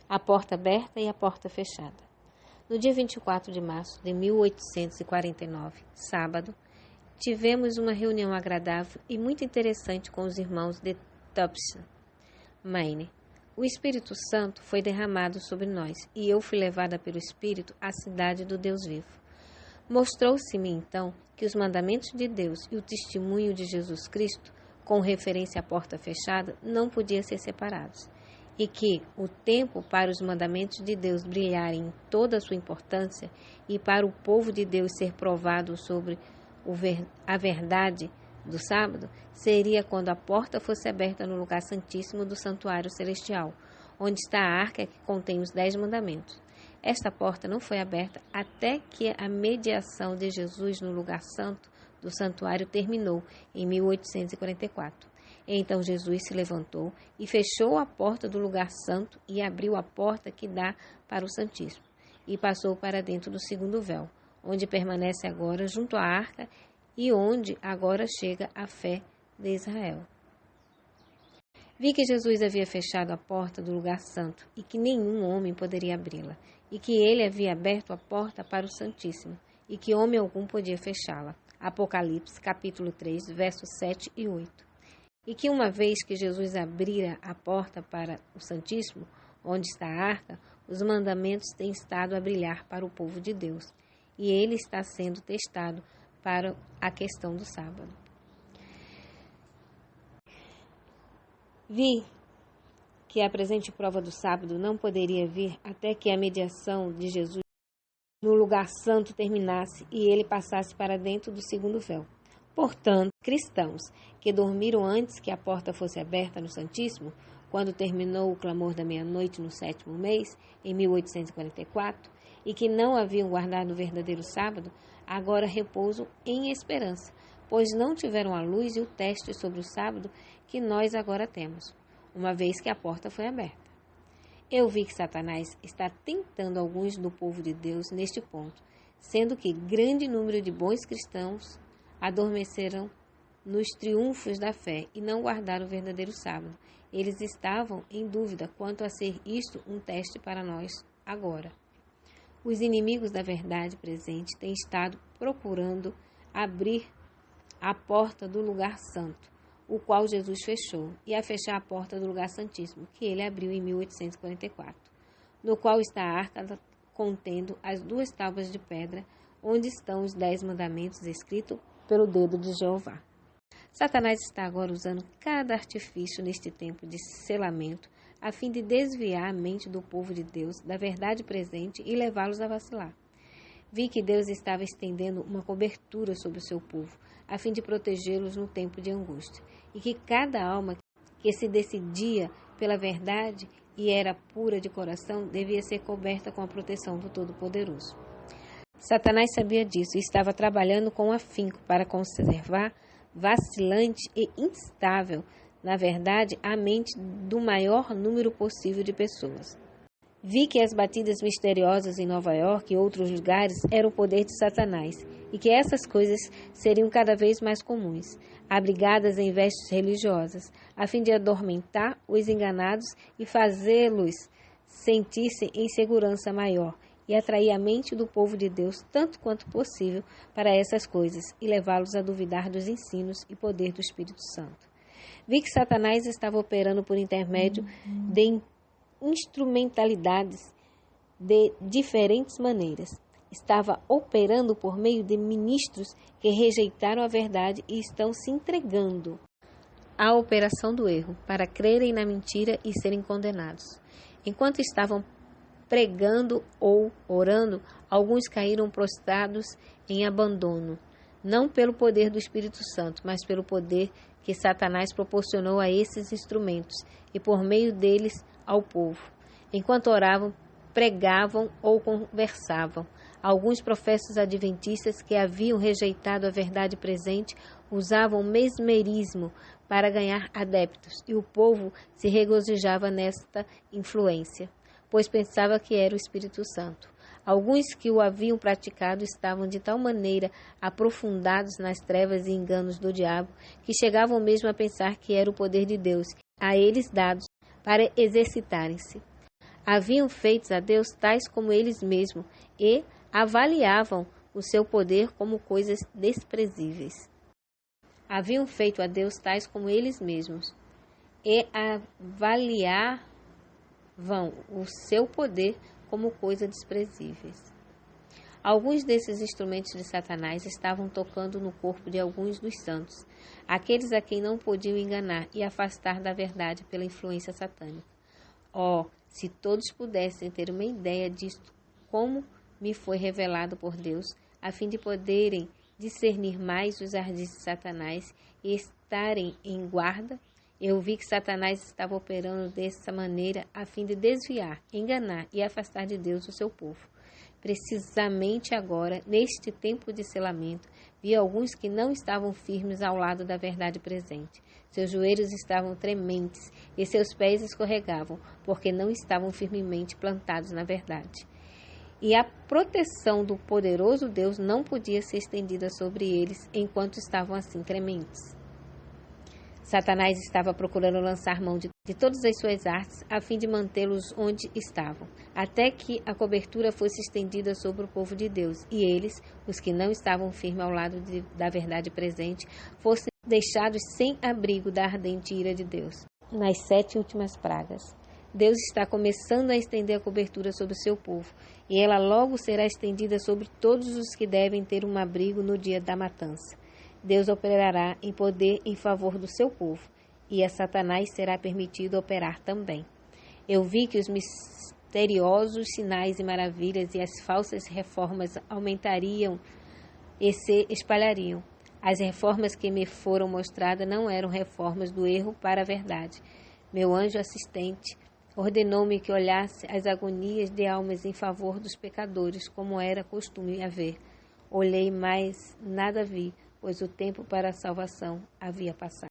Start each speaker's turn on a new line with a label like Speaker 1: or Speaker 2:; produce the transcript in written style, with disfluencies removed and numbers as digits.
Speaker 1: A porta aberta e a porta fechada. No dia 24 de março de 1849, sábado, tivemos uma reunião agradável e muito interessante com os irmãos de Tubson, Maine. O Espírito Santo foi derramado sobre nós e eu fui levada pelo Espírito à cidade do Deus vivo. Mostrou-se-me então que os mandamentos de Deus e o testemunho de Jesus Cristo, com referência à porta fechada, não podiam ser separados, e que o tempo para os mandamentos de Deus brilharem em toda a sua importância e para o povo de Deus ser provado sobre a verdade do sábado seria quando a porta fosse aberta no lugar santíssimo do santuário celestial, onde está a arca que contém os 10 mandamentos. Esta porta não foi aberta até que a mediação de Jesus no lugar santo do santuário terminou em 1844. Então Jesus se levantou e fechou a porta do lugar santo e abriu a porta que dá para o Santíssimo e passou para dentro do segundo véu, onde permanece agora junto à arca e onde agora chega a fé de Israel. Vi que Jesus havia fechado a porta do lugar santo e que nenhum homem poderia abri-la, e que ele havia aberto a porta para o Santíssimo, e que homem algum podia fechá-la. Apocalipse, capítulo 3, versos 7 e 8. E que uma vez que Jesus abrira a porta para o Santíssimo, onde está a arca, os mandamentos têm estado a brilhar para o povo de Deus, e ele está sendo testado para a questão do sábado. Vi que a presente prova do sábado não poderia vir até que a mediação de Jesus no lugar santo terminasse e ele passasse para dentro do segundo véu. Portanto, cristãos que dormiram antes que a porta fosse aberta no Santíssimo, quando terminou o clamor da meia-noite no 7º mês, em 1844, e que não haviam guardado o verdadeiro sábado, agora repousam em esperança, pois não tiveram a luz e o teste sobre o sábado que nós agora temos, uma vez que a porta foi aberta. Eu vi que Satanás está tentando alguns do povo de Deus neste ponto, sendo que grande número de bons cristãos adormeceram nos triunfos da fé e não guardaram o verdadeiro sábado. Eles estavam em dúvida quanto a ser isto um teste para nós agora. Os inimigos da verdade presente têm estado procurando abrir a porta do lugar santo, o qual Jesus fechou, e a fechar a porta do lugar santíssimo, que ele abriu em 1844, no qual está a arca contendo as 2 tábuas de pedra, onde estão os 10 mandamentos escritos pelo dedo de Jeová. Satanás está agora usando cada artifício neste tempo de selamento, a fim de desviar a mente do povo de Deus da verdade presente e levá-los a vacilar. Vi que Deus estava estendendo uma cobertura sobre o seu povo, a fim de protegê-los no tempo de angústia, e que cada alma que se decidia pela verdade e era pura de coração devia ser coberta com a proteção do Todo-Poderoso. Satanás sabia disso e estava trabalhando com afinco para conservar vacilante e instável, na verdade, a mente do maior número possível de pessoas. Vi que as batidas misteriosas em Nova York e outros lugares eram o poder de Satanás e que essas coisas seriam cada vez mais comuns, abrigadas em vestes religiosas, a fim de adormentar os enganados e fazê-los sentir-se em segurança maior e atrair a mente do povo de Deus tanto quanto possível para essas coisas e levá-los a duvidar dos ensinos e poder do Espírito Santo. Vi que Satanás estava operando por intermédio de instrumentalidades de diferentes maneiras. Estava operando por meio de ministros que rejeitaram a verdade e estão se entregando à operação do erro, para crerem na mentira e serem condenados. Enquanto estavam pregando ou orando, alguns caíram prostrados em abandono, não pelo poder do Espírito Santo, mas pelo poder que Satanás proporcionou a esses instrumentos e por meio deles ao povo. Enquanto oravam, pregavam ou conversavam. Alguns profetas adventistas que haviam rejeitado a verdade presente usavam mesmerismo para ganhar adeptos, e o povo se regozijava nesta influência, pois pensava que era o Espírito Santo. Alguns que o haviam praticado estavam de tal maneira aprofundados nas trevas e enganos do diabo que chegavam mesmo a pensar que era o poder de Deus a eles dados para exercitarem-se. Haviam feito a Deus tais como eles mesmos e avaliavam o seu poder como coisas desprezíveis. Haviam feito a Deus tais como eles mesmos e avaliavam o seu poder como coisas desprezíveis. Alguns desses instrumentos de Satanás estavam tocando no corpo de alguns dos santos, aqueles a quem não podiam enganar e afastar da verdade pela influência satânica. Oh, se todos pudessem ter uma ideia disto, como me foi revelado por Deus, a fim de poderem discernir mais os ardis de Satanás e estarem em guarda. Eu vi que Satanás estava operando dessa maneira a fim de desviar, enganar e afastar de Deus o seu povo. Precisamente agora, neste tempo de selamento, vi alguns que não estavam firmes ao lado da verdade presente. Seus joelhos estavam trementes e seus pés escorregavam, porque não estavam firmemente plantados na verdade. E a proteção do poderoso Deus não podia ser estendida sobre eles enquanto estavam assim trementes. Satanás estava procurando lançar mão de todas as suas artes a fim de mantê-los onde estavam, até que a cobertura fosse estendida sobre o povo de Deus, e eles, os que não estavam firmes ao lado da verdade presente, fossem deixados sem abrigo da ardente ira de Deus. Nas 7 últimas pragas, Deus está começando a estender a cobertura sobre o seu povo, e ela logo será estendida sobre todos os que devem ter um abrigo no dia da matança. Deus operará em poder em favor do seu povo, e a Satanás será permitido operar também. Eu vi que os misteriosos sinais e maravilhas e as falsas reformas aumentariam e se espalhariam. As reformas que me foram mostradas não eram reformas do erro para a verdade. Meu anjo assistente ordenou-me que olhasse as agonias de almas em favor dos pecadores, como era costume haver. Olhei, mas nada vi, pois o tempo para a salvação havia passado.